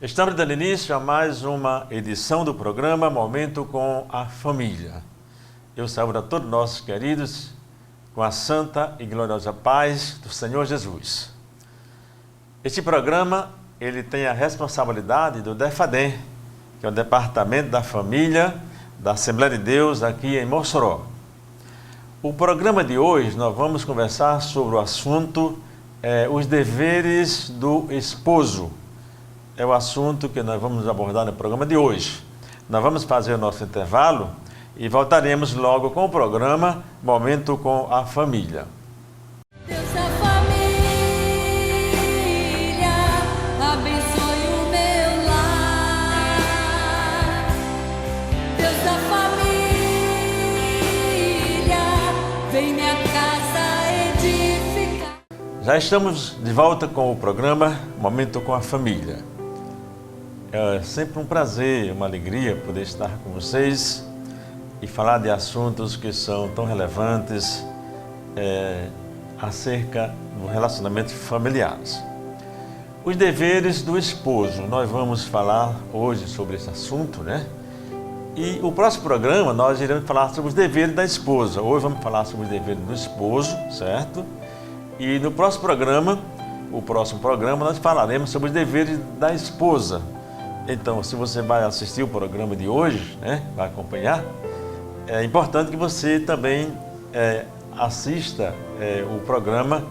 Estamos dando início a mais uma edição do programa Momento com a Família. Eu saúdo a todos nossos queridos com a santa e gloriosa paz do Senhor Jesus. Este programa, ele tem a responsabilidade do DEFADEM, que é o Departamento da Família da Assembleia de Deus aqui em Mossoró. O programa de hoje nós vamos conversar sobre o assunto os deveres do esposo. É o assunto que nós vamos abordar no programa de hoje. Nós vamos fazer o nosso intervalo e voltaremos logo com o programa Momento com a Família. Deus da família, abençoe o meu lar. Deus da família, vem minha casa edificar. Já estamos de volta com o programa Momento com a Família. É sempre um prazer, uma alegria poder estar com vocês e falar de assuntos que são tão relevantes acerca do relacionamento familiares. Os deveres do esposo, nós vamos falar hoje sobre esse assunto, né? E o próximo programa nós iremos falar sobre os deveres da esposa. Hoje vamos falar sobre os deveres do esposo, certo? E no próximo programa, nós falaremos sobre os deveres da esposa. Então, se você vai assistir o programa de hoje, né, vai acompanhar, é importante que você também assista o programa,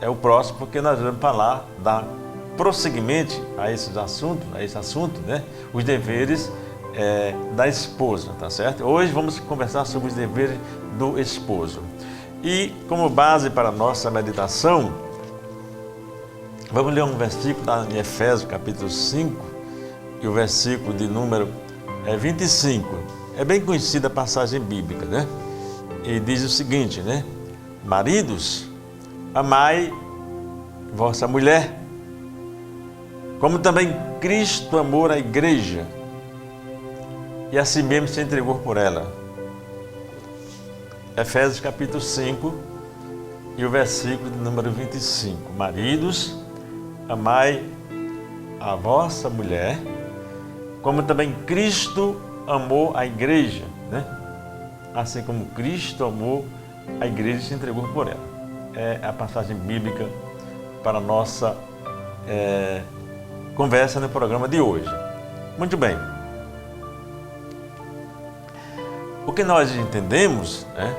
o próximo, porque nós vamos falar, dar prosseguimento a esse assunto, né, os deveres da esposa, tá certo? Hoje vamos conversar sobre os deveres do esposo. E como base para a nossa meditação, vamos ler um versículo em Efésios capítulo 5, e o versículo de número 25. É bem conhecida a passagem bíblica, né? E diz o seguinte, né? Maridos, amai vossa mulher, como também Cristo amou a igreja, e assim mesmo se entregou por ela. Efésios capítulo 5, e o versículo de número 25. Maridos, amai a vossa mulher, como também Cristo amou a igreja, né? Assim como Cristo amou a igreja e se entregou por ela. É a passagem bíblica para a nossa conversa no programa de hoje. Muito bem. O que nós entendemos, né,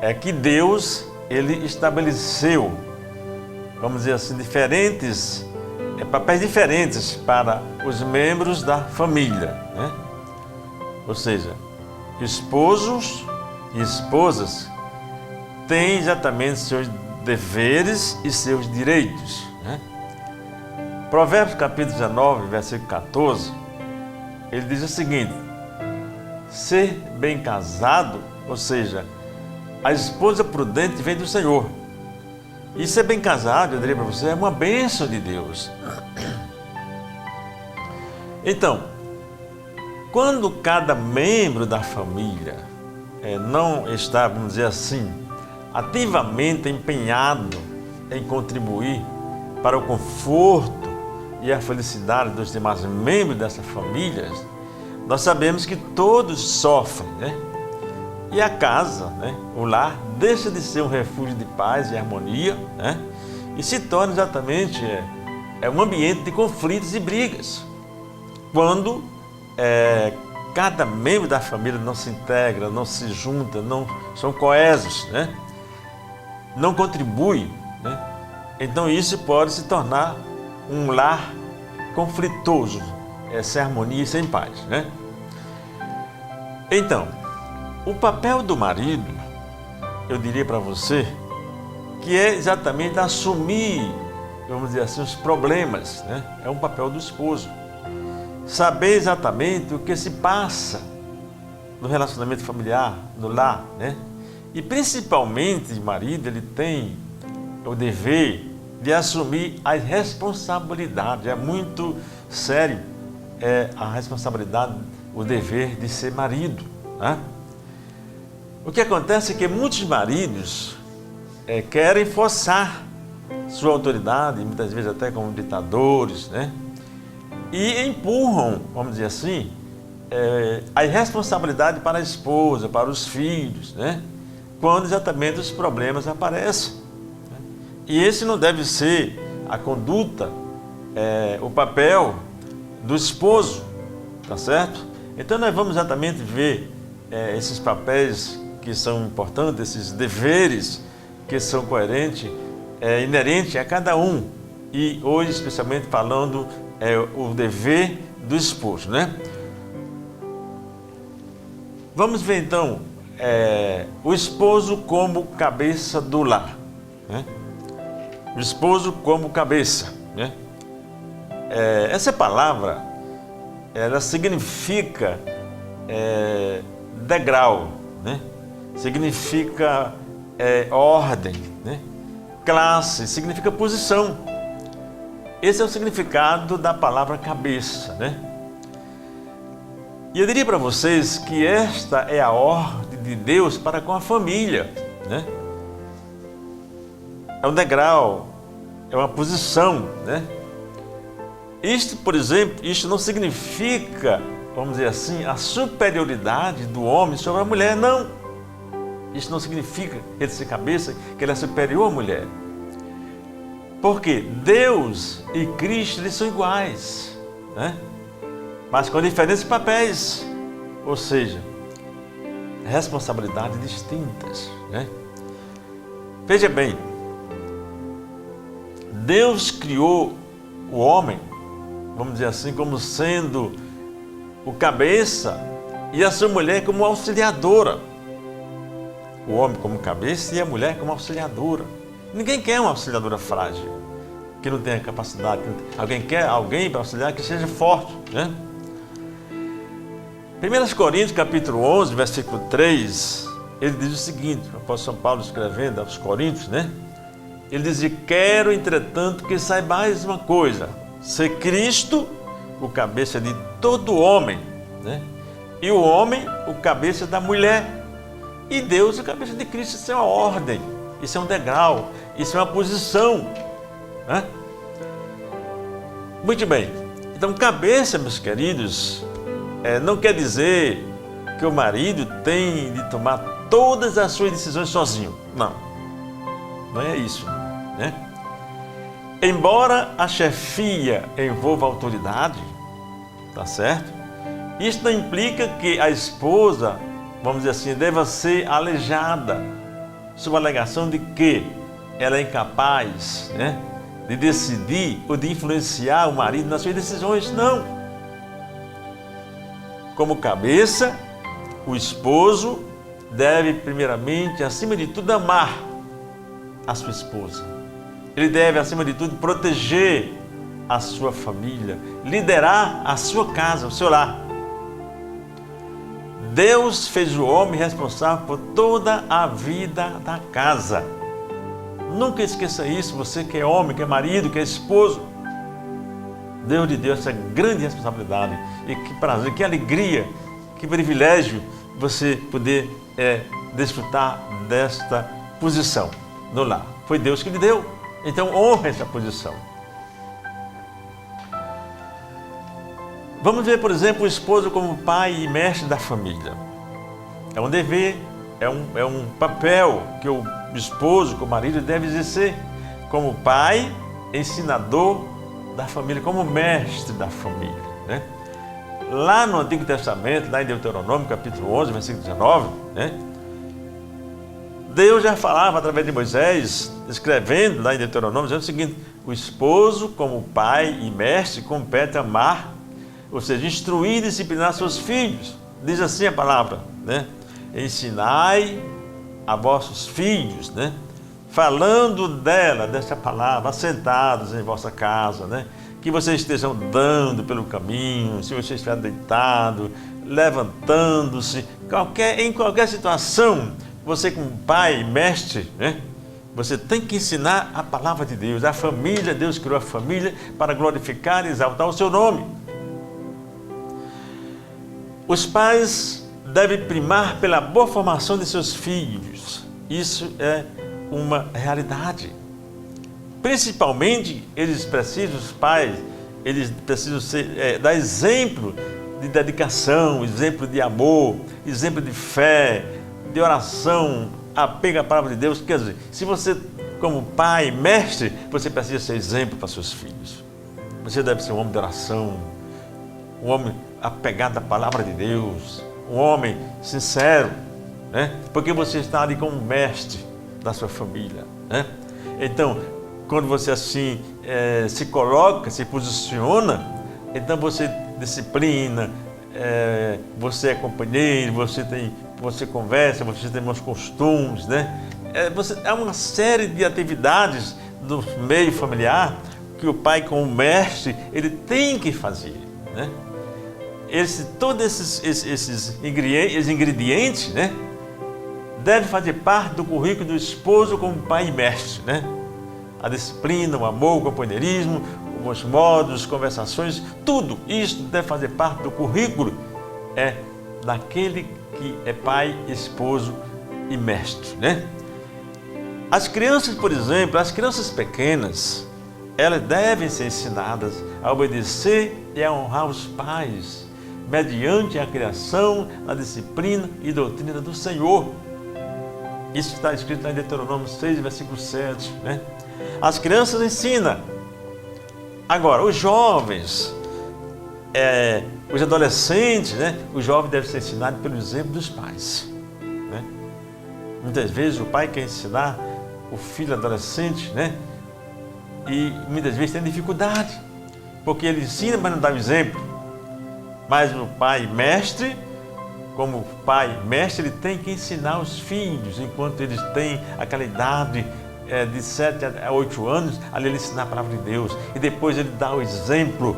é que Deus, ele estabeleceu, vamos dizer assim, papéis diferentes para os membros da família, né? Ou seja, esposos e esposas têm exatamente seus deveres e seus direitos, né? Provérbios capítulo 19, versículo 14, ele diz o seguinte: ser bem casado, ou seja, a esposa prudente vem do Senhor. E ser bem casado, eu diria para você, é uma bênção de Deus. Então, quando cada membro da família não está, vamos dizer assim, ativamente empenhado em contribuir para o conforto e a felicidade dos demais membros dessa família, nós sabemos que todos sofrem, né? E a casa, né, o lar, deixa de ser um refúgio de paz e harmonia, né, e se torna exatamente um ambiente de conflitos e brigas. Quando cada membro da família não se integra, não se junta, não são coesos, né, não contribui, né, então isso pode se tornar um lar conflitoso, sem harmonia e sem paz, né? Então, o papel do marido, eu diria para você, que é exatamente assumir, vamos dizer assim, os problemas, né? É um papel do esposo. Saber exatamente o que se passa no relacionamento familiar, no lar, né? E principalmente o marido, ele tem o dever de assumir as responsabilidades. É muito sério a responsabilidade, o dever de ser marido, né? O que acontece é que muitos maridos querem forçar sua autoridade, muitas vezes até como ditadores, né? e empurram, vamos dizer assim, a irresponsabilidade para a esposa, para os filhos, né? Quando exatamente os problemas aparecem. Né? E esse não deve ser a conduta, o papel do esposo, tá certo? Então nós vamos exatamente ver esses papéis que são importantes, esses deveres que são coerentes, inerentes a cada um. E hoje, especialmente falando, o dever do esposo, né? Vamos ver então o esposo como cabeça do lar, né? O esposo como cabeça, né? Essa palavra, ela significa degrau, né? Significa ordem, né? Classe, significa posição. Esse é o significado da palavra cabeça, né? E eu diria para vocês que esta é a ordem de Deus para com a família, né? É um degrau, é uma posição, né? Isto, por exemplo, isto não significa, vamos dizer assim, a superioridade do homem sobre a mulher, não. Isso não significa ele ser cabeça, que ele é superior à mulher. Porque Deus e Cristo, eles são iguais, né? Mas com diferentes papéis, ou seja, responsabilidades distintas, né? Veja bem, Deus criou o homem, vamos dizer assim, como sendo o cabeça e a sua mulher como auxiliadora. O homem como cabeça e a mulher como auxiliadora. Ninguém quer uma auxiliadora frágil, que não tenha capacidade. Alguém quer alguém para auxiliar que seja forte, né? 1 Coríntios capítulo 11, versículo 3, ele diz o seguinte, o apóstolo São Paulo escrevendo aos Coríntios, né? Ele dizia: quero, entretanto, que saibais uma coisa, ser Cristo o cabeça de todo homem, né? E o homem o cabeça da mulher, e Deus o cabeça de Cristo. Isso é uma ordem, isso é um degrau, isso é uma posição, né? Muito bem, então cabeça, meus queridos, não quer dizer que o marido tem de tomar todas as suas decisões sozinho. Não, não é isso, né? Embora a chefia envolva autoridade, tá certo? Isso não implica que a esposa, vamos dizer assim, deva ser aleijada sob a alegação de que ela é incapaz, né, de decidir ou de influenciar o marido nas suas decisões. Não. Como cabeça, o esposo deve, primeiramente, acima de tudo, amar a sua esposa. Ele deve, acima de tudo, proteger a sua família, liderar a sua casa, o seu lar. Deus fez o homem responsável por toda a vida da casa. Nunca esqueça isso, você que é homem, que é marido, que é esposo. Deus lhe deu essa grande responsabilidade. E que prazer, que alegria, que privilégio você poder desfrutar desta posição no lar. Foi Deus que lhe deu. Então honre essa posição. Vamos ver, por exemplo, o esposo como pai e mestre da família. É um dever, é um papel que o esposo, como marido, deve exercer como pai, ensinador da família, como mestre da família, né? Lá no Antigo Testamento, lá em Deuteronômio, capítulo 11, versículo 19, né? Deus já falava através de Moisés, escrevendo lá em Deuteronômio, dizendo o seguinte: o esposo, como pai e mestre, compete amar, ou seja, instruir e disciplinar seus filhos. Diz assim a palavra, né? Ensinai a vossos filhos, né? Falando dessa palavra, assentados em vossa casa, né? Que vocês estejam andando pelo caminho, se você estiver deitado, levantando-se, em qualquer situação, você como pai, mestre, né? Você tem que ensinar a palavra de Deus, a família. Deus criou a família para glorificar e exaltar o seu nome. Os pais devem primar pela boa formação de seus filhos. Isso é uma realidade. Principalmente, eles precisam, os pais, eles precisam dar exemplo de dedicação, exemplo de amor, exemplo de fé, de oração, apego à palavra de Deus. Quer dizer, se você, como pai, mestre, você precisa ser exemplo para seus filhos. Você deve ser um homem de oração, um homem apegado à palavra de Deus, um homem sincero, né? Porque você está ali como mestre da sua família, né? Então, quando você assim se coloca, se posiciona, então você disciplina, você é companheiro, você conversa, você tem bons costumes, né? Há uma série de atividades do meio familiar que o pai, como mestre, ele tem que fazer, né? Todos esses ingredientes, né, devem fazer parte do currículo do esposo como pai e mestre, né? A disciplina, o amor, o companheirismo, os modos, conversações, tudo isso deve fazer parte do currículo daquele que é pai, esposo e mestre, né? As crianças, por exemplo, as crianças pequenas, elas devem ser ensinadas a obedecer e a honrar os pais, mediante a criação, a disciplina e doutrina do Senhor. Isso está escrito em Deuteronômio 6, versículo 7, né? As crianças ensinam. Agora, os jovens, os adolescentes, né? Os jovens devem ser ensinados pelo exemplo dos pais, né? Muitas vezes o pai quer ensinar o filho adolescente, né? E muitas vezes tem dificuldade, porque ele ensina, mas não dá o exemplo. Mas o pai mestre, como pai mestre, ele tem que ensinar os filhos, enquanto eles têm aquela idade de 7 a 8 anos, ali ele ensina a palavra de Deus. E depois ele dá o exemplo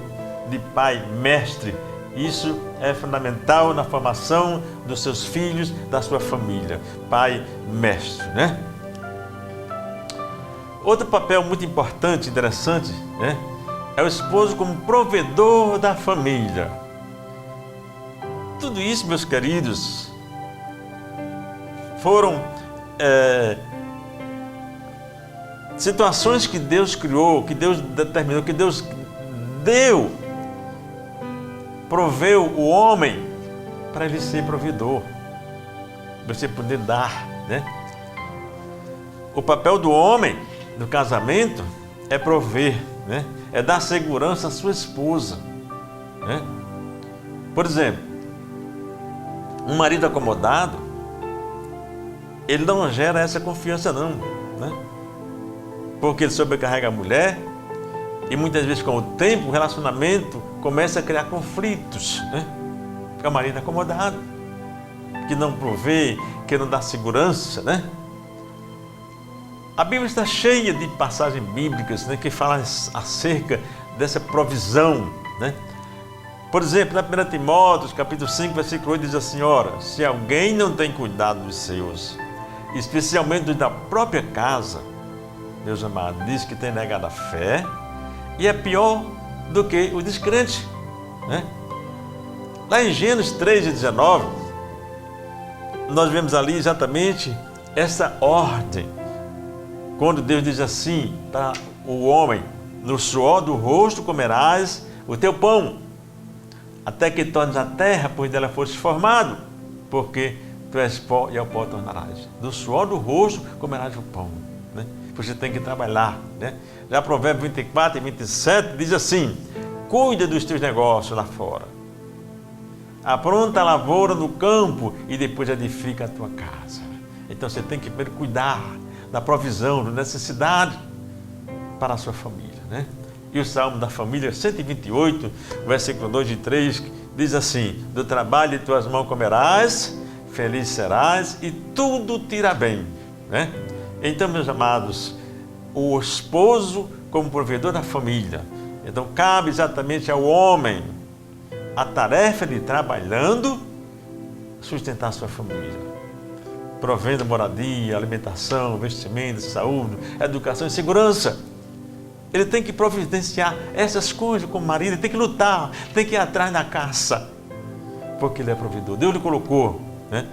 de pai mestre. Isso é fundamental na formação dos seus filhos, da sua família. Pai mestre, né? Outro papel muito importante, interessante, né, é o esposo como provedor da família. Tudo isso, meus queridos, foram situações que Deus criou, que Deus determinou, que Deus proveu o homem para ele ser provedor, para você poder dar, né? O papel do homem no casamento é prover, né? É dar segurança à sua esposa, né? Por exemplo, um marido acomodado, ele não gera essa confiança não, né? Porque ele sobrecarrega a mulher e muitas vezes com o tempo o relacionamento começa a criar conflitos, né? Porque o marido é acomodado, que não provê, que não dá segurança, né? A Bíblia está cheia de passagens bíblicas, né, que falam acerca dessa provisão, né? Por exemplo, na 1 Timóteo, capítulo 5, versículo 8, diz assim: ora, se alguém não tem cuidado dos seus, especialmente dos da própria casa, meus amados, diz que tem negado a fé e é pior do que o descrente, né? Lá em Gênesis 3:19, nós vemos ali exatamente essa ordem, quando Deus diz assim para o homem: no suor do rosto comerás o teu pão, até que tornes a terra, pois dela foste formado, porque tu és pó e ao pó tornarás. Do suor do rosto comerás o pão, né? Você tem que trabalhar, né? Já Provérbios 24 e 27 diz assim: cuida dos teus negócios lá fora, apronta a lavoura no campo e depois edifica a tua casa. Então você tem que primeiro cuidar da provisão, da necessidade para a sua família, né? E o Salmo da família 128, versículo 2 e 3, diz assim: do trabalho de tuas mãos comerás, feliz serás e tudo te irá bem, né? Então, meus amados, o esposo como provedor da família, então cabe exatamente ao homem a tarefa de trabalhando, sustentar a sua família, provendo moradia, alimentação, vestimento, saúde, educação e segurança. Ele tem que providenciar essas coisas como marido, ele tem que lutar, tem que ir atrás da caça, porque ele é provedor. Deus lhe colocou, né?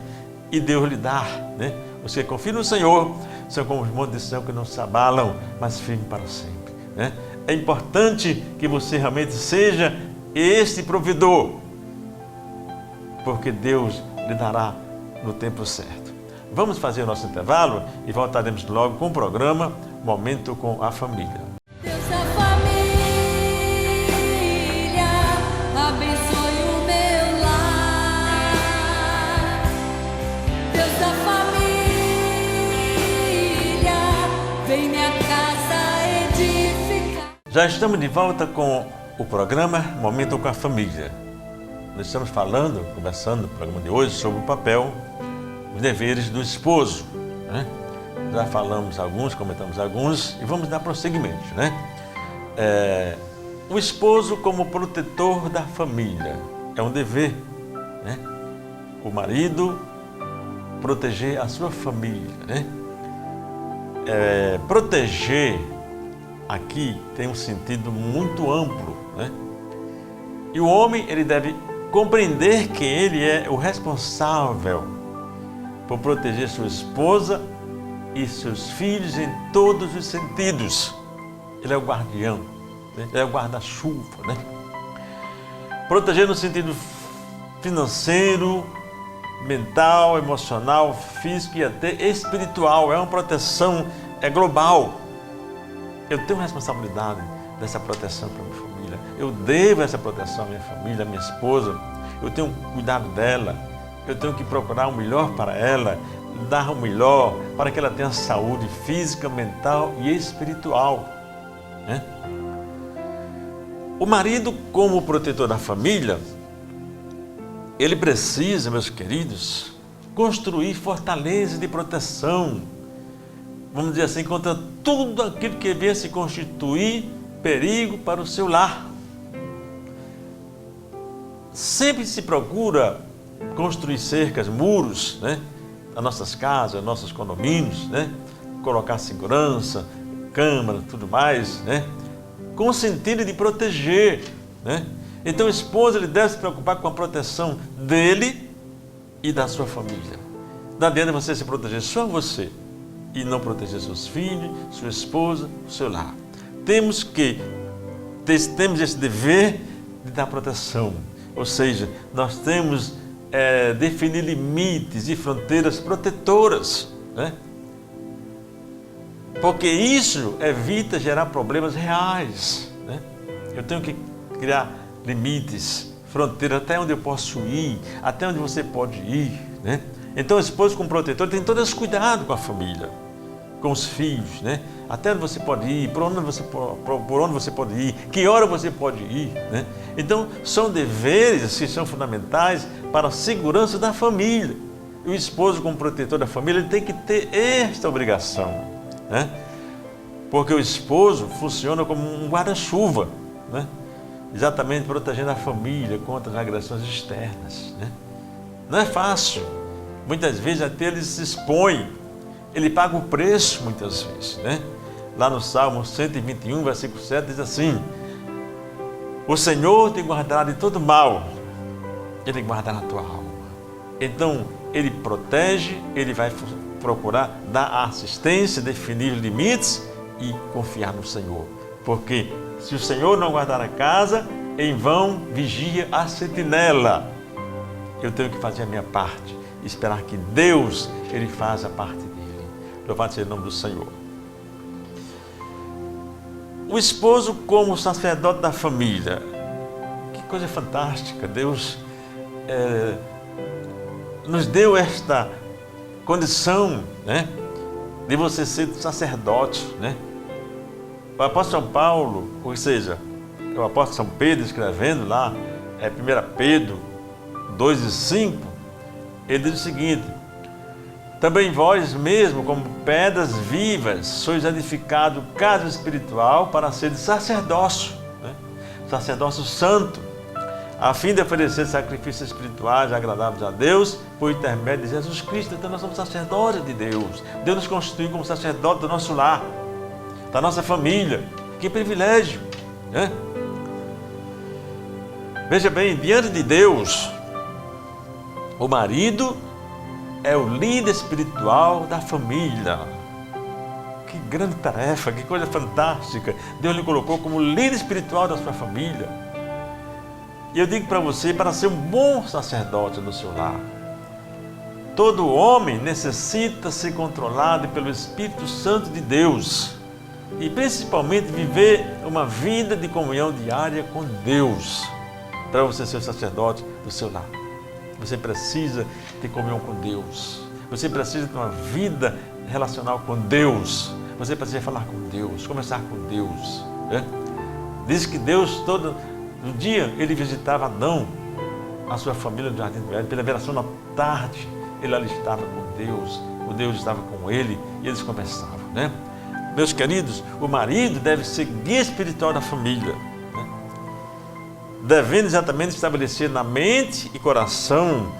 E Deus lhe dá, né? Você confia no Senhor, são como os montes de céu que não se abalam, mas firmes para sempre, né? é importante que você realmente seja este provedor, porque Deus lhe dará no tempo certo. Vamos fazer o nosso intervalo e voltaremos logo com o programa Momento com a Família. Deus da família, abençoe o meu lar. Deus da família, vem minha casa edificar. Já estamos de volta com o programa Momento com a Família. Nós estamos conversando no programa de hoje sobre o papel, os deveres do esposo, né? Já falamos alguns, comentamos alguns e vamos dar prosseguimento, né? O esposo como protetor da família é um dever, né? O marido proteger a sua família, né? Proteger aqui tem um sentido muito amplo, né? E o homem, ele deve compreender que ele é o responsável por proteger sua esposa e seus filhos em todos os sentidos. Ele é o guardião, né? Ele é o guarda-chuva, né? Proteger no sentido financeiro, mental, emocional, físico e até espiritual. É uma proteção global. Eu tenho responsabilidade dessa proteção para a minha família. Eu devo essa proteção à minha família, à minha esposa. Eu tenho cuidado dela. Eu tenho que procurar o melhor para ela, dar o melhor para que ela tenha saúde física, mental e espiritual, né? O marido, como protetor da família, ele precisa, meus queridos, construir fortalezas de proteção, vamos dizer assim, contra tudo aquilo que venha se constituir perigo para o seu lar. Sempre se procura construir cercas, muros, né? Nas nossas casas, nos nossos condomínios, né? Colocar segurança, câmara, tudo mais, né? Com o sentido de proteger, né? Então o esposo, ele deve se preocupar com a proteção dele e da sua família. Não adianta você se proteger só você e não proteger seus filhos, sua esposa, o seu lar. Temos esse dever de dar proteção, ou seja, nós temos definir limites e fronteiras protetoras, né? Porque isso evita gerar problemas reais, né? Eu tenho que criar limites, fronteiras, até onde eu posso ir, até onde você pode ir, né? Então o esposo como protetor tem todo esse cuidado com a família, com os filhos, né? Até onde você pode ir, por onde você pode ir, que hora você pode ir, né? Então são deveres que são fundamentais para a segurança da família. E o esposo como protetor da família, ele tem que ter esta obrigação, né? Porque o esposo funciona como um guarda-chuva, né? Exatamente protegendo a família contra as agressões externas, né? Não é fácil. Muitas vezes até ele se expõe, ele paga o preço muitas vezes, né? Lá no Salmo 121, versículo 7, diz assim: o Senhor te guardará de todo mal, Ele guardará a tua alma. Então, Ele protege, Ele vai procurar dar assistência, definir limites e confiar no Senhor. Porque se o Senhor não guardar a casa, em vão vigia a sentinela. Eu tenho que fazer a minha parte, esperar que Deus, Ele faça a parte dele. Louvado seja o nome do Senhor. O esposo como sacerdote da família. Que coisa fantástica. Deus nos deu esta condição, né, de você ser sacerdote, né? O apóstolo São Paulo, ou seja, o apóstolo São Pedro escrevendo lá, 1 Pedro 2:5, ele diz o seguinte: também vós mesmo, como pedras vivas, sois edificado casa espiritual para ser de sacerdócio, né? Sacerdócio santo, a fim de oferecer sacrifícios espirituais agradáveis a Deus, por intermédio de Jesus Cristo. Então nós somos sacerdotes de Deus. Deus nos constituiu como sacerdote do nosso lar, da nossa família. Que privilégio, né? Veja bem, diante de Deus, o marido é o líder espiritual da família. Que grande tarefa, que coisa fantástica. Deus lhe colocou como líder espiritual da sua família. E eu digo para você, para ser um bom sacerdote no seu lar, todo homem necessita ser controlado pelo Espírito Santo de Deus e principalmente viver uma vida de comunhão diária com Deus. Para você ser o sacerdote do seu lar, você precisa ter comunhão com Deus. Você precisa ter uma vida relacional com Deus. Você precisa falar com Deus, conversar com Deus, né? Diz que Deus, todo dia, ele visitava Adão, a sua família no Jardim do Éden. Pela veração da tarde, ele ali estava com Deus, o Deus estava com ele e eles conversavam, né? Meus queridos, o marido deve ser guia espiritual da família, né? Devendo exatamente estabelecer na mente e coração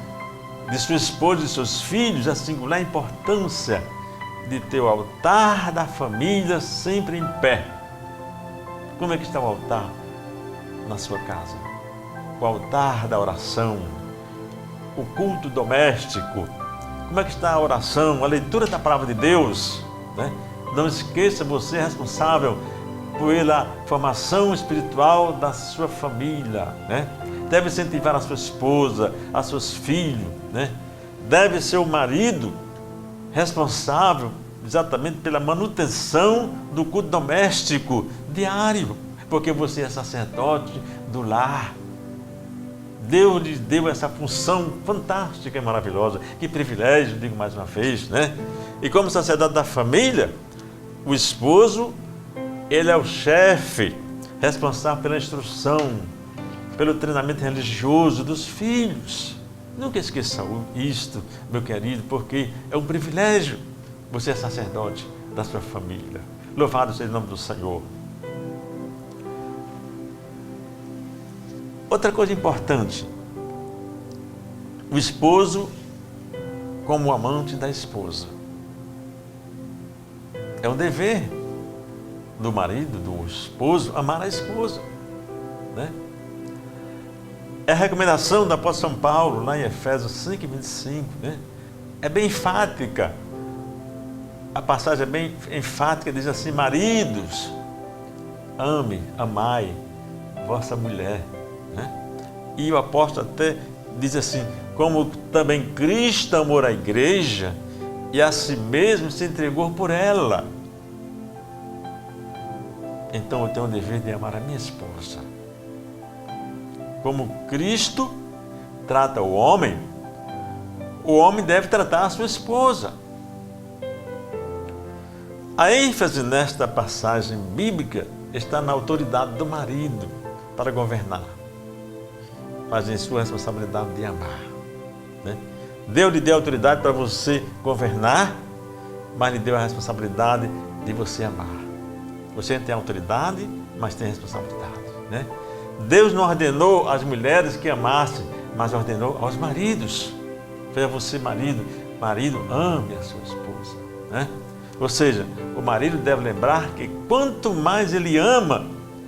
de sua esposa e de seus filhos a singular importância de ter o altar da família sempre em pé. Como é que está o altar na sua casa? O altar da oração, o culto doméstico. Como é que está a oração, a leitura da palavra de Deus, né? Não esqueça, você é responsável pela formação espiritual da sua família, né? Deve incentivar a sua esposa, a seus filhos, né? Deve ser o marido responsável exatamente pela manutenção do culto doméstico diário, porque você é sacerdote do lar. Deus lhe deu essa função fantástica e maravilhosa. Que privilégio, digo mais uma vez, né? E como sacerdote da família, o esposo, ele é o chefe, responsável pela instrução, pelo treinamento religioso dos filhos. Nunca esqueça isto, meu querido, porque é um privilégio. Você é sacerdote da sua família. Louvado seja o nome do Senhor. Outra coisa importante, o esposo como amante da esposa. É um dever do marido, do esposo, amar a esposa, né? É a recomendação do apóstolo São Paulo, lá em Efésios 5:25, né? É bem enfática. A passagem é bem enfática, diz assim: maridos, amai vossa mulher, né? E o apóstolo até diz assim: como também Cristo amou a igreja e a si mesmo se entregou por ela. Então eu tenho o dever de amar a minha esposa. Como Cristo trata o homem deve tratar a sua esposa. A ênfase nesta passagem bíblica está na autoridade do marido para governar, mas em sua responsabilidade de amar, né? Deus lhe deu autoridade para você governar, mas lhe deu a responsabilidade de você amar. Você tem autoridade, mas tem responsabilidade, né? Deus não ordenou às mulheres que amassem, mas ordenou aos maridos. Veja você, marido, ame a sua esposa, né? Ou seja, o marido deve lembrar que quanto mais ele ama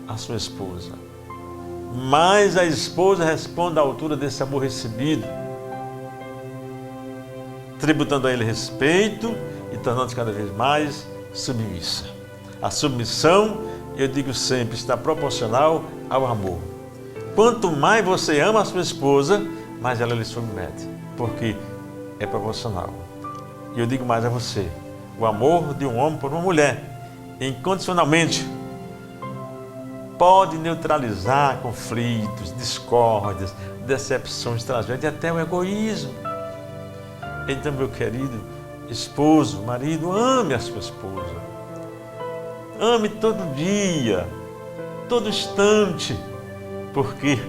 a sua esposa, mais a esposa responde à altura desse amor recebido, tributando a ele respeito e tornando-se cada vez mais submissa. A submissão, eu digo sempre, está proporcional ao amor. Quanto mais você ama a sua esposa, mais ela lhe submete, porque é proporcional. E eu digo mais a você: o amor de um homem por uma mulher, incondicionalmente, pode neutralizar conflitos, discórdias, decepções, tragédias e até o egoísmo. Então, meu querido esposo, marido, ame a sua esposa. Ame todo dia, todo instante, porque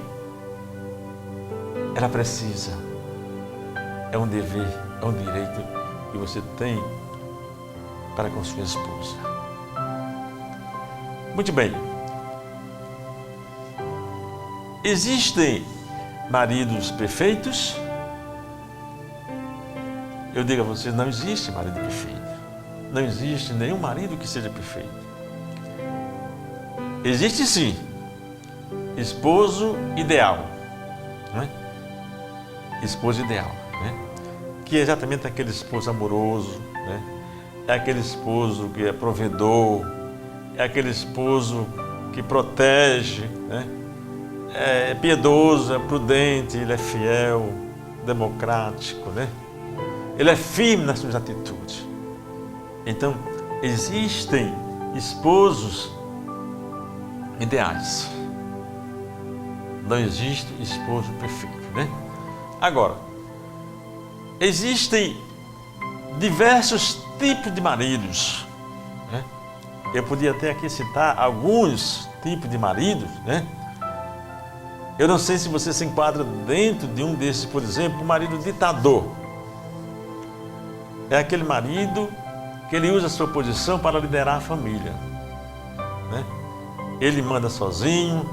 ela precisa. É um dever, é um direito que você tem para com sua esposa. Muito bem. Existem maridos perfeitos? Eu digo a vocês, não existe marido perfeito. Não existe nenhum marido que seja perfeito. Existe sim esposo ideal, né? Esposo ideal, né? Que é exatamente aquele esposo amoroso, né? é aquele esposo que é provedor, é aquele esposo que protege, né? É piedoso, é prudente, ele é fiel, democrático, né? Ele é firme nas suas atitudes. Então, existem esposos ideais. Não existe esposo perfeito, né? Agora, existem diversos tipos de maridos, né? Eu podia até aqui citar alguns tipos de maridos, né? Eu não sei se você se enquadra dentro de um desses, por exemplo, o marido ditador. É aquele marido que ele usa a sua posição para liderar a família, né? Ele manda sozinho,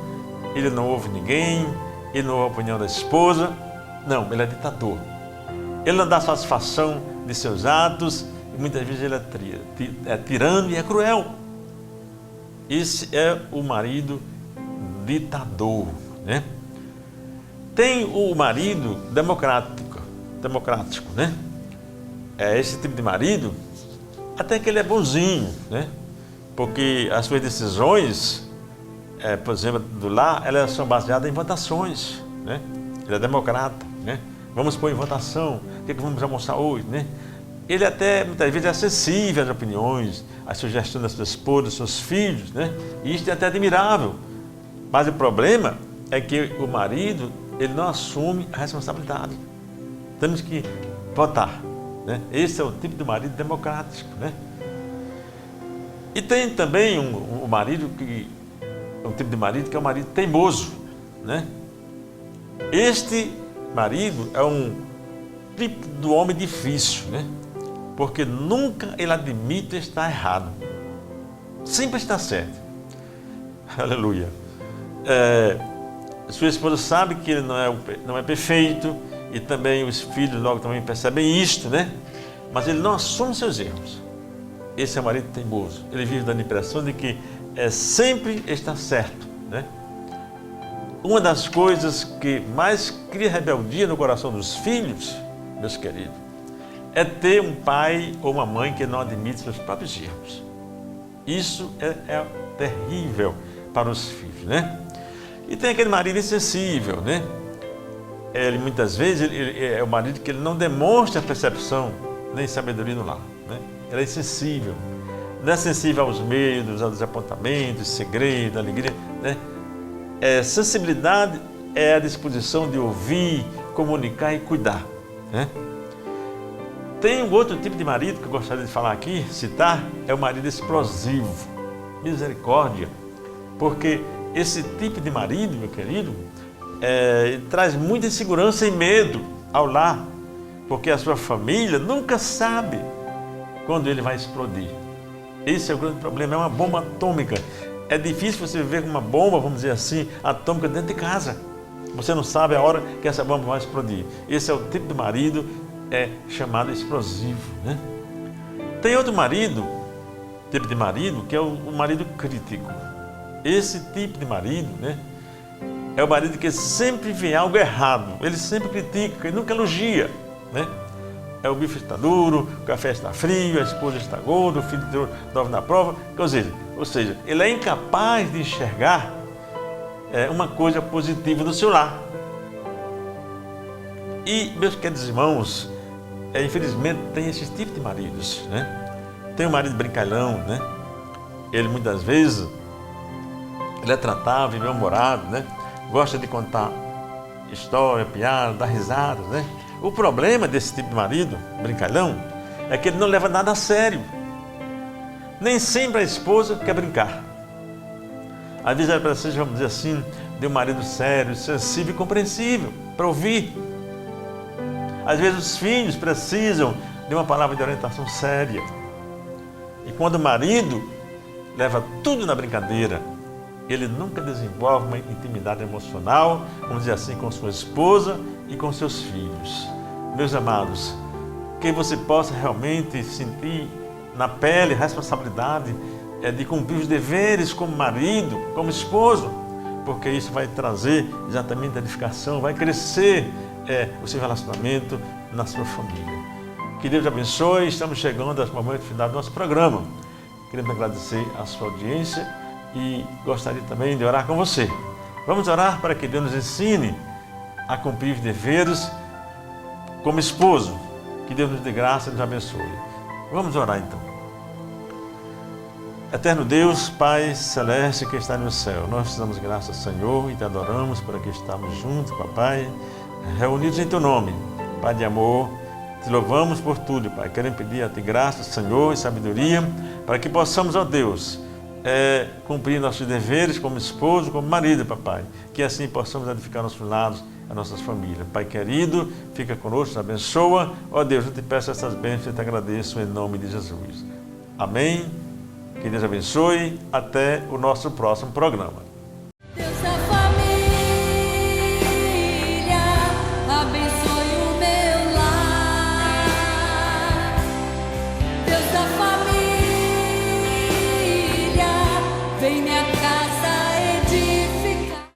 ele não ouve ninguém, ele não ouve a opinião da esposa. Não, ele é ditador. Ele não dá satisfação de seus atos e muitas vezes ele é tirano e é cruel. Esse é o marido ditador, né? Tem o marido democrático, né? É esse tipo de marido, até que ele é bonzinho, né? Porque as suas decisões, por exemplo, do lar, elas são baseadas em votações, né? Ele é democrata, né? Vamos pôr em votação, o que vamos almoçar hoje, né? Ele até, muitas vezes, é acessível às opiniões, às sugestões da sua esposa, dos seus filhos, né? E isso é até admirável. Mas o problema é que o marido, ele não assume a responsabilidade. Temos que votar, né? Esse é o tipo de marido democrático, né? E tem também um tipo de marido que é um marido teimoso, né? Este marido é um tipo do homem difícil, né? Porque nunca ele admite estar errado. Sempre está certo. Aleluia. Sua esposa sabe que ele não é perfeito e também os filhos logo também percebem isto, né? Mas ele não assume seus erros. Esse é o marido teimoso. Ele vive dando a impressão de que sempre está certo, né? Uma das coisas que mais cria rebeldia no coração dos filhos, meus queridos, é ter um pai ou uma mãe que não admite seus próprios erros. Isso é terrível para os filhos, né? E tem aquele marido insensível, né? Ele muitas vezes ele é o marido que ele não demonstra percepção nem sabedoria no lar, né? Ele é insensível, não é sensível aos medos, aos desapontamentos, segredos, alegria, né? Sensibilidade é a disposição de ouvir, comunicar e cuidar, né? Tem um outro tipo de marido que eu gostaria de falar aqui, citar, é o marido explosivo. Misericórdia, porque esse tipo de marido, meu querido, traz muita insegurança e medo ao lar, porque a sua família nunca sabe quando ele vai explodir. Esse é o grande problema, é uma bomba atômica. É difícil você viver com uma bomba, vamos dizer assim, atômica dentro de casa. Você não sabe a hora que essa bomba vai explodir. Esse é o tipo de marido chamado explosivo, né? Tem outro tipo de marido, que é o marido crítico. Esse tipo de marido, né, é o marido que sempre vê algo errado. Ele sempre critica, ele nunca elogia, né? O bife está duro, o café está frio, a esposa está gorda, o filho dorme na prova. Ou seja, ele é incapaz de enxergar uma coisa positiva do seu lar. E, meus queridos irmãos, infelizmente tem esse tipo de maridos, né? Tem um marido brincalhão, né? Ele muitas vezes ele é tratável, bem-humorado, né? Gosta de contar história, piada, dar risadas, né? O problema desse tipo de marido brincalhão é que ele não leva nada a sério. Nem sempre a esposa quer brincar. Às vezes ela precisa, vamos dizer assim, de um marido sério, sensível e compreensível para ouvir. Às vezes os filhos precisam de uma palavra de orientação séria. E quando o marido leva tudo na brincadeira, ele nunca desenvolve uma intimidade emocional, vamos dizer assim, com sua esposa e com seus filhos. Meus amados, que você possa realmente sentir na pele a responsabilidade de cumprir os deveres como marido, como esposo, porque isso vai trazer exatamente a edificação, vai crescer o seu relacionamento na sua família. Que Deus te abençoe. Estamos chegando ao momento final do nosso programa. Queremos agradecer a sua audiência e gostaria também de orar com você. Vamos orar para que Deus nos ensine a cumprir os deveres como esposo. Que Deus nos dê graça e nos abençoe. Vamos orar então. Eterno Deus, Pai Celeste que está no céu, nós te damos graças, Senhor, e te adoramos por aqui estarmos juntos, Papai, reunidos em Teu nome. Pai de amor, te louvamos por tudo, Pai. Queremos pedir a Ti graça, Senhor, e sabedoria, para que possamos, ó Deus, cumprir nossos deveres como esposo, como marido, Papai. Que assim possamos edificar nossos lares, as nossas famílias. Pai querido, fica conosco, nos abençoa. Ó Deus, eu te peço essas bênçãos e te agradeço em nome de Jesus. Amém. Que Deus abençoe. Até o nosso próximo programa. Deus da família, abençoe o meu lar. Deus da família, vem minha casa.